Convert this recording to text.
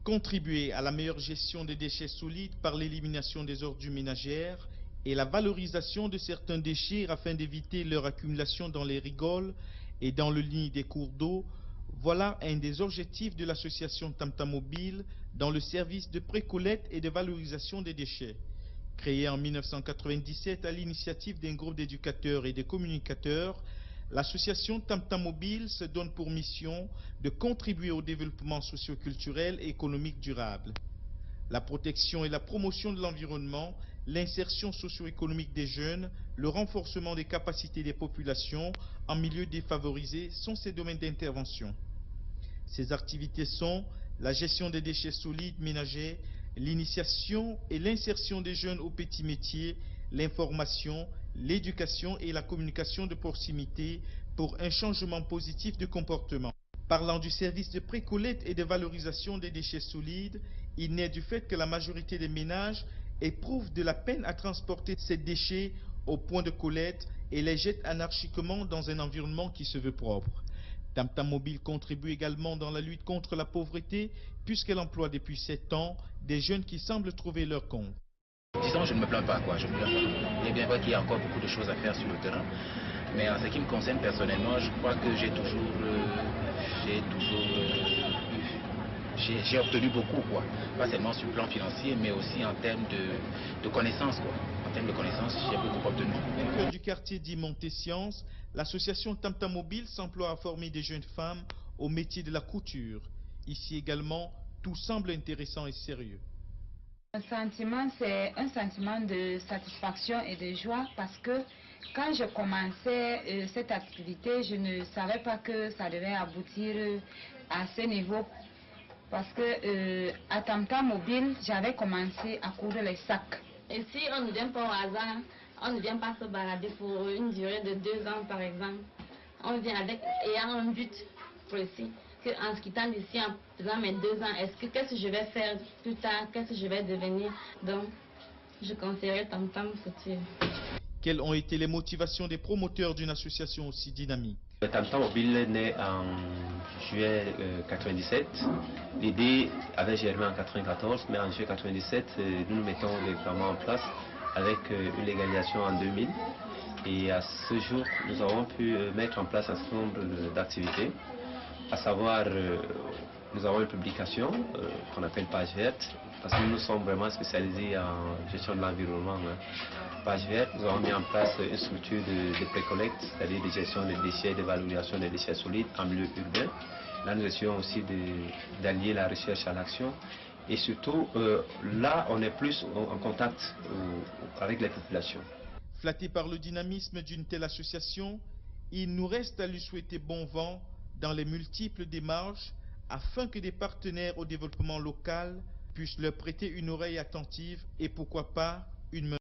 contribuer à la meilleure gestion des déchets solides par l'élimination des ordures ménagères et la valorisation de certains déchets afin d'éviter leur accumulation dans les rigoles et dans le lit des cours d'eau. Voilà un des objectifs de l'association Tam-Tam Mobile dans le service de précollecte et de valorisation des déchets. Créée en 1997 à l'initiative d'un groupe d'éducateurs et de communicateurs, l'association Tam-Tam Mobile se donne pour mission de contribuer au développement socio-culturel et économique durable. La protection et la promotion de l'environnement, l'insertion socio-économique des jeunes, le renforcement des capacités des populations en milieu défavorisé sont ces domaines d'intervention. Ces activités sont la gestion des déchets solides ménagers, l'initiation et l'insertion des jeunes aux petits métiers, l'information, l'éducation et la communication de proximité pour un changement positif de comportement. Parlant du service de précollecte et de valorisation des déchets solides, il naît du fait que la majorité des ménages éprouvent de la peine à transporter ces déchets au point de collecte et les jettent anarchiquement dans un environnement qui se veut propre. Tam-Tam Mobile contribue également dans la lutte contre la pauvreté puisqu'elle emploie depuis 7 ans des jeunes qui semblent trouver leur compte. Disons, je ne me plains pas, je ne me plains pas. Il est bien vrai qu'il y a encore beaucoup de choses à faire sur le terrain. Mais en ce qui me concerne personnellement, je crois que j'ai obtenu beaucoup, Pas seulement sur le plan financier, mais aussi en termes de connaissances, En termes de connaissances, j'ai beaucoup obtenu. Au cœur du quartier dit Montescience, l'association Tam-Tam Mobile s'emploie à former des jeunes femmes au métier de la couture. Ici également, tout semble intéressant et sérieux. Le sentiment, c'est un sentiment de satisfaction et de joie parce que quand je commençais cette activité, je ne savais pas que ça devait aboutir à ce niveau. Parce que à Tam-Tam Mobile, j'avais commencé à coudre les sacs. Et si on ne vient pas au hasard, on ne vient pas se balader pour une durée de 2 ans par exemple. On vient ayant un but précis. En se quittant d'ici, en faisant mes 2 ans, qu'est-ce que je vais faire plus tard, qu'est-ce que je vais devenir? Donc, je conseillerais Tam-Tam Couture. Quelles ont été les motivations des promoteurs d'une association aussi dynamique? Le Tam-Tam Mobile est né en juillet 97. L'idée avait germé en 94, mais en juillet 97, nous nous mettons vraiment en place avec une légalisation en 2000. Et à ce jour, nous avons pu mettre en place un certain nombre d'activités. À savoir, nous avons une publication qu'on appelle Page Verte, parce que nous sommes vraiment spécialisés en gestion de l'environnement. Page Verte, nous avons mis en place une structure de précollecte, c'est-à-dire de gestion des déchets, de valorisation des déchets solides en milieu urbain. Là, nous essayons aussi d'allier la recherche à l'action. Et surtout, là, on est plus en contact avec les populations. Flatté par le dynamisme d'une telle association, il nous reste à lui souhaiter bon vent dans les multiples démarches afin que des partenaires au développement local puissent leur prêter une oreille attentive et pourquoi pas une main.